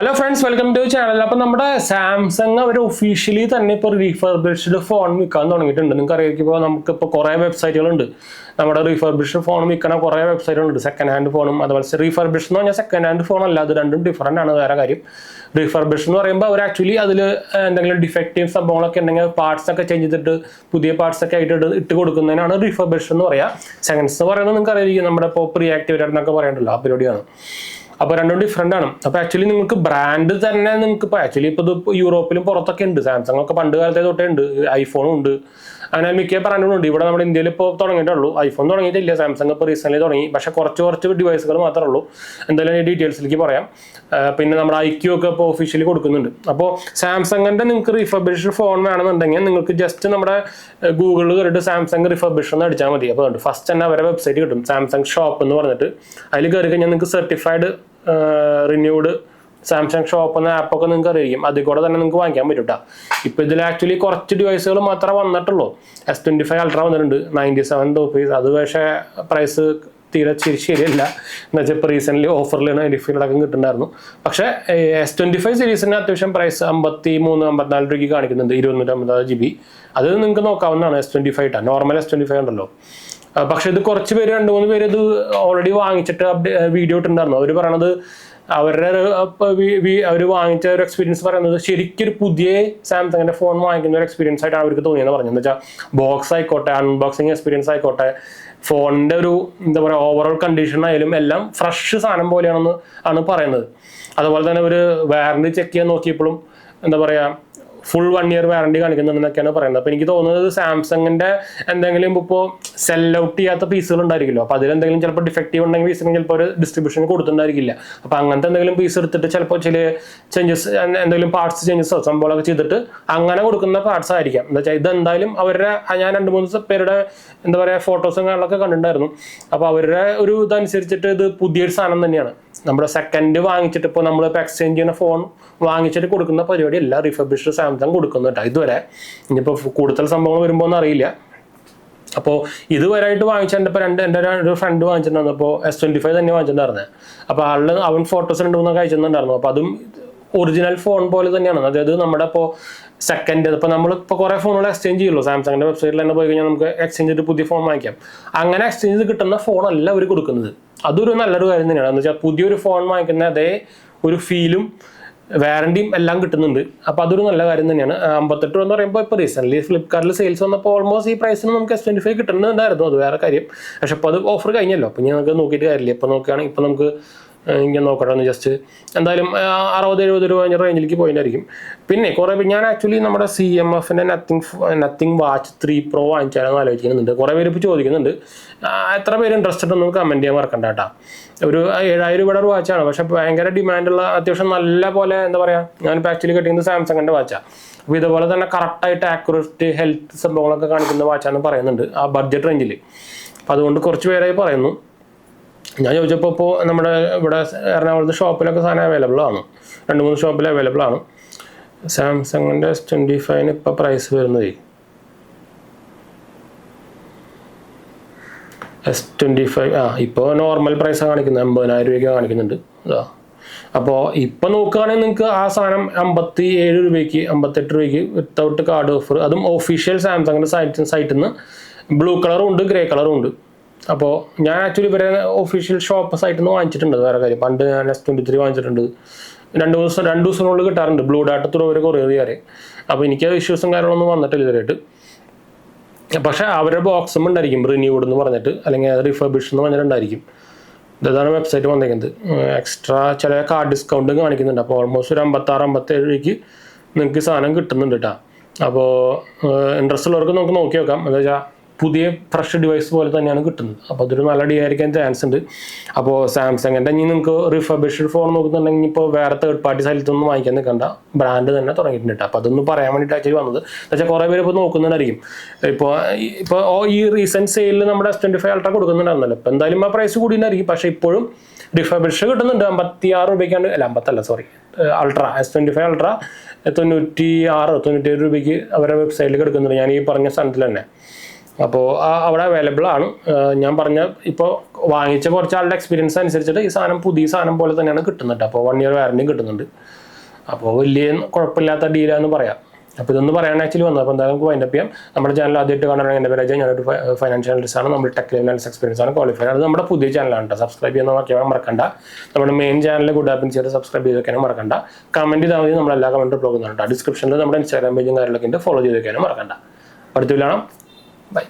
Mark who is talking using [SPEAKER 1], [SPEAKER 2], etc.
[SPEAKER 1] Hello friends, welcome to channel. അപ്പോൾ നമ്മുടെ Samsung അവർ officially തന്നെ ഇപ്പോൾ റീഫർബിഷ്ഡ് ഫോൺ വിൽക്കാൻ തുടങ്ങിയിട്ടുണ്ട്. നിങ്ങൾക്ക് അറിയിക്കുമ്പോൾ നമുക്കിപ്പോൾ കുറേ വെബ്സൈറ്റുകളുണ്ട്. നമ്മുടെ റീഫർബിഷ്ഡ് ഫോൺ വിൽക്കണ കുറേ വെബ്സൈറ്റുകളുണ്ട്. സെക്കൻഡ് ഹാൻഡ് ഫോണും അതുപോലെ റീഫർബിഷ്ഡ് എന്ന് പറഞ്ഞാൽ സെക്കൻഡ് ഹാൻഡ് ഫോൺ അല്ല, അത് രണ്ടും ഡിഫറൻ്റ് ആണ്. വേറെ കാര്യം, റീഫർബിഷ്ഡ് എന്ന് പറയുമ്പോൾ അവർ ആക്ച്വലി അതിൽ എന്തെങ്കിലും ഡിഫക്റ്റീവ് സംഭവങ്ങളൊക്കെ ഉണ്ടെങ്കിൽ പാർട്സ് ഒക്കെ ചേഞ്ച് ചെയ്തിട്ട് പുതിയ പാർട്സ് ഒക്കെ ആയിട്ട് ഇട്ട് കൊടുക്കുന്നതിനാണ് റീഫർബിഷ്ഡ് എന്ന് പറയുക. സെക്കൻഡ്സ് എന്ന് പറയുന്നത് നിങ്ങൾക്ക് അറിയാം, നമ്മുടെ ഇപ്പോൾ പ്രീ ആക്ടിവേറ്റഡ് എന്നൊക്കെ പറയണ്ടല്ലോ, ആ പരിപാടിയാണ്. അപ്പോൾ രണ്ടും ഡിഫറെൻ്റ് ആണ്. അപ്പോൾ ആക്ച്വലി നിങ്ങൾക്ക് ബ്രാൻഡ് തന്നെ നിങ്ങൾക്ക് ഇപ്പോൾ ആക്ച്വലി ഇപ്പോൾ ഇത് യൂറോപ്പിലും പുറത്തൊക്കെ ഉണ്ട്. സാംസങ് ഒക്കെ പണ്ട് കാലത്തെ തൊട്ടേ ഉണ്ട്, ഐഫോണും ഉണ്ട്, അങ്ങനെ മിക്ക ബ്രാൻഡുകളും ഉണ്ട്. ഇവിടെ നമ്മുടെ ഇന്ത്യയിൽ ഇപ്പോൾ തുടങ്ങിയിട്ടുള്ളൂ. ഐഫോൺ തുടങ്ങിയിട്ടില്ല, സാംസങ് ഇപ്പോൾ റീസെൻ്റ്ലി തുടങ്ങി. പക്ഷേ കുറച്ച് ഡിവൈസുകൾ മാത്രമേ ഉള്ളൂ. എന്തായാലും ഈ ഡീറ്റെയിൽസിലേക്ക് പറയാം. പിന്നെ നമ്മുടെ IQ ഒക്കെ ഇപ്പോൾ ഒഫീഷ്യലി കൊടുക്കുന്നുണ്ട്. അപ്പോൾ സാംസങ്ങിൻ്റെ നിങ്ങൾക്ക് റീഫർബിഷ്ഡ് ഫോൺ വേണമെന്നുണ്ടെങ്കിൽ നിങ്ങൾക്ക് ജസ്റ്റ് നമ്മുടെ ഗൂഗിളിൽ കയറിയിട്ട് സാംസങ് റിഫർബിഷ്ഡ് എന്ന് അടിച്ചാൽ മതി. അപ്പോൾ ഫസ്റ്റ് തന്നെ അവരെ വെബ്സൈറ്റ് കിട്ടും, സാംസങ് ഷോപ്പ് എന്ന് പറഞ്ഞിട്ട്. അതിൽ കയറി കഴിഞ്ഞാൽ നിങ്ങൾക്ക് സർട്ടിഫൈഡ് റിന്യൂഡ് സാംസങ് ഷോപ്പ് എന്ന ആപ്പൊക്കെ നിങ്ങൾക്ക് അറിയാം. അതിൽ കൂടെ തന്നെ നിങ്ങൾക്ക് വാങ്ങിക്കാൻ പറ്റും കേട്ടോ. ഇപ്പോൾ ഇതിൽ ആക്ച്വലി കുറച്ച് ഡിവൈസുകൾ മാത്രമേ വന്നിട്ടുള്ളൂ. S25 Ultra വന്നിട്ടുണ്ട്, 97 റുപ്പീസ്. അത് പക്ഷേ പ്രൈസ് തീരെ ശരിയല്ല. എന്ന് വെച്ചാൽ ഇപ്പോൾ റീസെൻ്റ്ലി ഓഫറിലാണ് ഡിഫീലടക്കം കിട്ടുന്നുണ്ടായിരുന്നു. പക്ഷേ S25 സീരീസിന് അത്യാവശ്യം പ്രൈസ് 53-54 രൂപയ്ക്ക് കാണിക്കുന്നുണ്ട്, 256 GB. അത് നിങ്ങൾക്ക് നോക്കാവുന്നതാണ്. S25 നോർമൽ S25 ഉണ്ടല്ലോ. പക്ഷെ ഇത് കുറച്ച് പേര് 2-3 പേര് ഇത് ഓൾറെഡി വാങ്ങിച്ചിട്ട് വീഡിയോ ഇട്ടുണ്ടായിരുന്നു. അവർ പറയണത് അവർ വാങ്ങിച്ച ഒരു എക്സ്പീരിയൻസ് പറയുന്നത് ശരിക്കും ഒരു പുതിയ സാംസങ്ങിന്റെ ഫോൺ വാങ്ങിക്കുന്ന ഒരു എക്സ്പീരിയൻസ് ആയിട്ടാണ് അവർക്ക് തോന്നിയെന്ന് പറഞ്ഞത്. എന്ന് വെച്ചാൽ ബോക്സ് ആയിക്കോട്ടെ, അൺബോക്സിങ് എക്സ്പീരിയൻസ് ആയിക്കോട്ടെ, ഫോണിന്റെ ഒരു എന്താ പറയുക ഓവറോൾ കണ്ടീഷൻ ആയാലും എല്ലാം ഫ്രഷ് സാധനം പോലെയാണെന്ന് ആണ് പറയുന്നത്. അതുപോലെ തന്നെ ഒരു വാറണ്ടി ചെക്ക് ചെയ്യാൻ നോക്കിയപ്പോഴും എന്താ പറയുക ഫുൾ 1 year വാറണ്ടി കാണിക്കുന്നുണ്ടെന്നൊക്കെയാണ് പറയുന്നത്. അപ്പോൾ എനിക്ക് തോന്നുന്നത് സാംസങ്ങിന്റെ എന്തെങ്കിലും ഇപ്പോൾ സെൽ ഔട്ട് ചെയ്യാത്ത പീസുകൾ ഉണ്ടായിരിക്കുമല്ലോ, അപ്പോൾ അതിലെന്തെങ്കിലും ചിലപ്പോൾ ഡിഫക്റ്റീവ് ഉണ്ടെങ്കിൽ പീസിന് ചിലപ്പോൾ ഒരു ഡിസ്ട്രിബ്യൂഷൻ കൊടുത്തിട്ടുണ്ടായിരിക്കില്ല. അപ്പോൾ അങ്ങനത്തെ എന്തെങ്കിലും പീസ് എടുത്തിട്ട് ചിലപ്പോൾ ചില ചേഞ്ചസ്, എന്തെങ്കിലും പാർട്സ് ചേഞ്ചസോ സംഭവങ്ങളൊക്കെ ചെയ്തിട്ട് അങ്ങനെ കൊടുക്കുന്ന പാർട്സ് ആയിരിക്കാം. എന്താ വെച്ചാൽ ഇതെന്തായാലും അവരുടെ, ഞാൻ 2-3 പേരുടെ എന്താ പറയുക ഫോട്ടോസും കാര്യങ്ങളൊക്കെ കണ്ടിട്ടുണ്ടായിരുന്നു. അപ്പോൾ അവരുടെ ഒരു ഇതനുസരിച്ചിട്ട് ഇത് പുതിയൊരു സാധനം തന്നെയാണ്. നമ്മുടെ സെക്കൻഡ് വാങ്ങിച്ചിട്ട് ഇപ്പോൾ നമ്മളിപ്പോൾ എക്സ്ചേഞ്ച് ചെയ്യുന്ന ഫോൺ വാങ്ങിച്ചിട്ട് കൊടുക്കുന്ന പരിപാടി എല്ലാ റിഫർബിഷ്ഡ് സാംസങ് കൊടുക്കുന്നുണ്ട് ഇതുവരെ. ഇനിയിപ്പോൾ കൂടുതൽ സംഭവങ്ങൾ വരുമ്പോൾ ഒന്നും അറിയില്ല. അപ്പോൾ ഇതുവരെയായിട്ട് വാങ്ങിച്ച എൻ്റെ ഒരു ഫ്രണ്ട് വാങ്ങിച്ചിട്ടുണ്ടായിരുന്നു. അപ്പോൾ S25 തന്നെ വാങ്ങിച്ചിട്ടുണ്ടായിരുന്നത്. അപ്പോൾ അവൻ ഫോട്ടോസ് 2-3 അയച്ചിട്ടുണ്ടായിരുന്നു. അപ്പോൾ അതും ഒറിജിനൽ ഫോൺ പോലെ തന്നെയാണ്. അതായത് നമ്മുടെ ഇപ്പോൾ സെക്കൻഡ്, ഇപ്പോൾ നമ്മളിപ്പോൾ കുറേ ഫോണുകൾ എക്സ്ചേഞ്ച് ചെയ്യുള്ളൂ. സാംസങ്ങിൻ്റെ വെബ്സൈറ്റിൽ തന്നെ പോയി കഴിഞ്ഞാൽ നമുക്ക് എക്സ്ചേഞ്ച് ചെയ്തിട്ട് പുതിയ ഫോൺ വാങ്ങിക്കാം. അങ്ങനെ എക്സ്ചേഞ്ച് ചെയ്ത് കിട്ടുന്ന ഫോണല്ല അവർ കൊടുക്കുന്നത്. അതൊരു നല്ലൊരു കാര്യം തന്നെയാണ്. എന്ന് വെച്ചാൽ പുതിയൊരു ഫോൺ വാങ്ങിക്കുന്ന അതേ ഒരു ഫീലും വാറണ്ടിയും എല്ലാം കിട്ടുന്നുണ്ട്. അപ്പോൾ അതൊരു നല്ല കാര്യം തന്നെയാണ്. 58 രൂപ എന്ന് പറയുമ്പോൾ ഇപ്പോൾ റീസെൻ്റ്ലി ഫ്ലിപ്കാർട്ടിൽ സെയിൽസ് വന്നപ്പോൾ ഓൾമോസ്റ്റ് ഈ പ്രൈസിന് നമുക്ക് S25 കിട്ടുന്നുണ്ടായിരുന്നു. അത് വേറെ കാര്യം. പക്ഷെ ഇപ്പോൾ അത് ഓഫർ കഴിഞ്ഞല്ലോ. അപ്പോൾ ഇനി നമുക്ക് നോക്കിയിട്ട് കാര്യമില്ല. ഇപ്പോൾ നോക്കുകയാണെങ്കിൽ ഇപ്പോൾ നമുക്ക് ഇങ്ങനെ നോക്കട്ടെ ഒന്ന് ജസ്റ്റ് എന്തായാലും 60-70 രൂപ റേഞ്ചിലേക്ക് പോയിട്ടായിരിക്കും. പിന്നെ കുറേ ഞാൻ ആക്ച്വലി നമ്മുടെ CMFൻ്റെ നത്തിങ് വാച്ച് 3 Pro വാങ്ങിച്ചാലെന്ന് ആലോചിക്കുന്നുണ്ട്. കുറേ പേര് ഇപ്പോൾ ചോദിക്കുന്നുണ്ട്. എത്ര പേര് ഇൻട്രസ്റ്റഡ് ഒന്നും കമൻറ്റ് ചെയ്യാൻ മറക്കണ്ട കേട്ടോ. ഒരു 7000 രൂപയുടെ ഒരു വാച്ചാണ്, പക്ഷേ ഭയങ്കര ഡിമാൻഡുള്ള, അത്യാവശ്യം നല്ല പോലെ എന്താ പറയുക, ഞാനിപ്പോൾ ആക്ച്വലി കിട്ടിയത് സാംസങ്ങിൻ്റെ വാച്ചാണ്. അപ്പോൾ ഇതുപോലെ തന്നെ കറക്റ്റായിട്ട് ആക്യുറേറ്റ് ഹെൽത്ത് സംഭവങ്ങളൊക്കെ കാണിക്കുന്ന വാച്ചാണെന്ന് പറയുന്നുണ്ട് ആ ബഡ്ജറ്റ് റേഞ്ചിൽ. അപ്പോൾ അതുകൊണ്ട് കുറച്ച് പേരായി പറയുന്നു. ഞാൻ ചോദിച്ചപ്പോൾ ഇപ്പോൾ നമ്മുടെ ഇവിടെ എറണാകുളത്ത് ഷോപ്പിലൊക്കെ സാധനം അവൈലബിൾ ആണ്, 2-3 ഷോപ്പിൽ അവൈലബിൾ ആണ്. സാംസങ്ങിൻ്റെ S25 ഇപ്പോൾ പ്രൈസ് വരുന്നത് S25 ഇപ്പോൾ നോർമൽ പ്രൈസാണ് കാണിക്കുന്നത്, 80,000 രൂപയ്ക്ക് കാണിക്കുന്നുണ്ട്. അപ്പോൾ ഇപ്പോൾ നോക്കുകയാണെങ്കിൽ നിങ്ങൾക്ക് ആ സാധനം 57 രൂപയ്ക്ക് 58 രൂപയ്ക്ക് വിത്തൗട്ട് കാർഡ് ഓഫർ, അതും ഒഫീഷ്യൽ സാംസങ്ങിൻ്റെ സൈറ്റിൽ നിന്ന് ബ്ലൂ കളറും ഉണ്ട്, ഗ്രേ കളറും ഉണ്ട്. അപ്പോൾ ഞാൻ ആക്ച്വലി ഇവരെ ഒഫീഷ്യൽ ഷോപ്പ് സൈറ്റിൽ നിന്ന് വാങ്ങിച്ചിട്ടുണ്ട്. വേറെ കാര്യം, പണ്ട് ഞാൻ S23 വാങ്ങിച്ചിട്ടുണ്ട്. 2 ദിവസത്തിനുള്ളിൽ കിട്ടാറുണ്ട് ബ്ലൂ ഡാർട്ട് ത്രൂ ഒരു കൊറിയർ ചെയ്യാറ്. അപ്പോൾ എനിക്ക് ഇഷ്യൂസും കാര്യങ്ങളൊന്നും വന്നിട്ടില്ല ഇതുവരെയായിട്ട്. പക്ഷേ അവരുടെ ബോക്സും ഉണ്ടായിരിക്കും റിന്യൂഡ് എന്ന് പറഞ്ഞിട്ട്, അല്ലെങ്കിൽ റിഫർബിഷ്ഡ് എന്ന് പറഞ്ഞിട്ടുണ്ടായിരിക്കും. ഇതാണ് വെബ്സൈറ്റ് വന്നിരിക്കുന്നത്. എക്സ്ട്രാ ചില കാർഡ് ഡിസ്കൗണ്ടും കാണിക്കുന്നുണ്ട്. അപ്പോൾ ഓൾമോസ്റ്റ് ഒരു 56-57 രൂപയ്ക്ക് നിങ്ങൾക്ക് സാധനം കിട്ടുന്നുണ്ട് കേട്ടോ. അപ്പോൾ ഇൻട്രസ്റ്റ് ഉള്ളവർക്ക് നമുക്ക് നോക്കി നോക്കാം. എന്താ വെച്ചാൽ പുതിയ ഫ്രഷ് ഡിവൈസ് പോലെ തന്നെയാണ് കിട്ടുന്നത്. അപ്പോൾ അതൊരു നല്ല ഡീൽ ആയിരിക്കാൻ ചാൻസ് ഉണ്ട്. അപ്പോൾ സാംസങ്ങിൻ്റെ ഇനി നിങ്ങൾക്ക് റിഫർബിഷ്ഡ് ഫോൺ നോക്കുന്നുണ്ടെങ്കിൽ ഇപ്പോൾ വേറെ തേർഡ് പാർട്ടി സൈറ്റിലൊന്നും വാങ്ങിക്കാൻ നിൽക്കണ്ട, ബ്രാൻഡ് തന്നെ തുടങ്ങിയിട്ടുണ്ട്. അപ്പോൾ അതൊന്നും പറയാൻ വേണ്ടിയിട്ട് ആക്ച്വലി വന്നത്. എന്നുവെച്ചാൽ കുറേ പേര് ഇപ്പോൾ നോക്കുന്നുണ്ടായിരിക്കും. ഇപ്പോൾ ഈ റീസെൻറ്റ് സെയിലിൽ നമ്മുടെ S25 Ultra കൊടുക്കുന്നുണ്ടായിരുന്നല്ലോ. ഇപ്പോൾ എന്തായാലും ആ പ്രൈസ് കൂടിയിട്ടുണ്ടായിരിക്കും. പക്ഷേ ഇപ്പോഴും റിഫർബിഷ്ഡ് കിട്ടുന്നുണ്ട്. 56 രൂപയ്ക്കാണ്, അല്ല 50 സോറി, അൾട്ര S25 Ultra 96-97 രൂപയ്ക്ക് അവരുടെ വെബ്സൈറ്റിൽ കിടക്കുന്നുണ്ട്. ഞാൻ ഈ പറഞ്ഞ സ്ഥലത്തിൽ തന്നെ അപ്പോൾ അവിടെ അവൈലബിൾ ആണ്. ഞാൻ പറഞ്ഞ ഇപ്പോൾ വാങ്ങിച്ച കുറച്ച് ആളുടെ എക്സ്പീരിയൻസ് അനുസരിച്ചിട്ട് ഈ സാധനം പുതിയ സാധനം പോലെ തന്നെയാണ് കിട്ടുന്നുണ്ട്. അപ്പോൾ 1 year വാറന്റിയും കിട്ടുന്നുണ്ട്. അപ്പോൾ വലിയ കുഴപ്പമില്ലാത്ത ഡീലാന്ന് പറയാം. അപ്പോൾ ഇതൊന്ന് പറയാൻ ആക്ച്വലി വന്നത്. അപ്പോൾ എന്തായാലും നമുക്ക് വൈൻഡപ്പ് ചെയ്യാം. നമ്മുടെ ചാനൽ ആദ്യമായിട്ട് കാണാനാണ് എൻ്റെ പേര് അജയ്. ഞാനൊരു ഫൈനാൻഷ്യൽ അനലിസ്റ്റ് ആണ്. നമ്മൾ ടെക് അനലിസ്റ്റ് എക്സ്പീരിയൻസ് ആണ്, ക്വാളിഫൈഡ് ആണ്. നമ്മുടെ പുതിയ ചാനലാണ് കേട്ടോ. സബ്സ്ക്രൈബ് ചെയ്യുന്ന നോക്കിയാൽ മറക്കണ്ട. നമ്മുടെ മെയിൻ ചാനൽ ഗുഡ് ആപ്പിന് ചെയ്ത് സബ്സ്ക്രൈബ് ചെയ്ത് വെക്കാനും മറക്കണ്ട. കമൻറ്റ് ചെയ്താൽ മതി, നമ്മളെല്ലാ കമൻറ്റും ബ്ലോഗ് ചെയ്യുന്നുണ്ട്. ഡിസ്ക്രിപ്ഷനിൽ നമ്മുടെ ഇൻസ്റ്റാഗ്രാം പേജും കാര്യങ്ങളൊക്കെ ഉണ്ട്, ഫോളോ ചെയ്ത് വെക്കാനും മറക്കണ്ട. അടുത്ത കാണാം. ബൈ.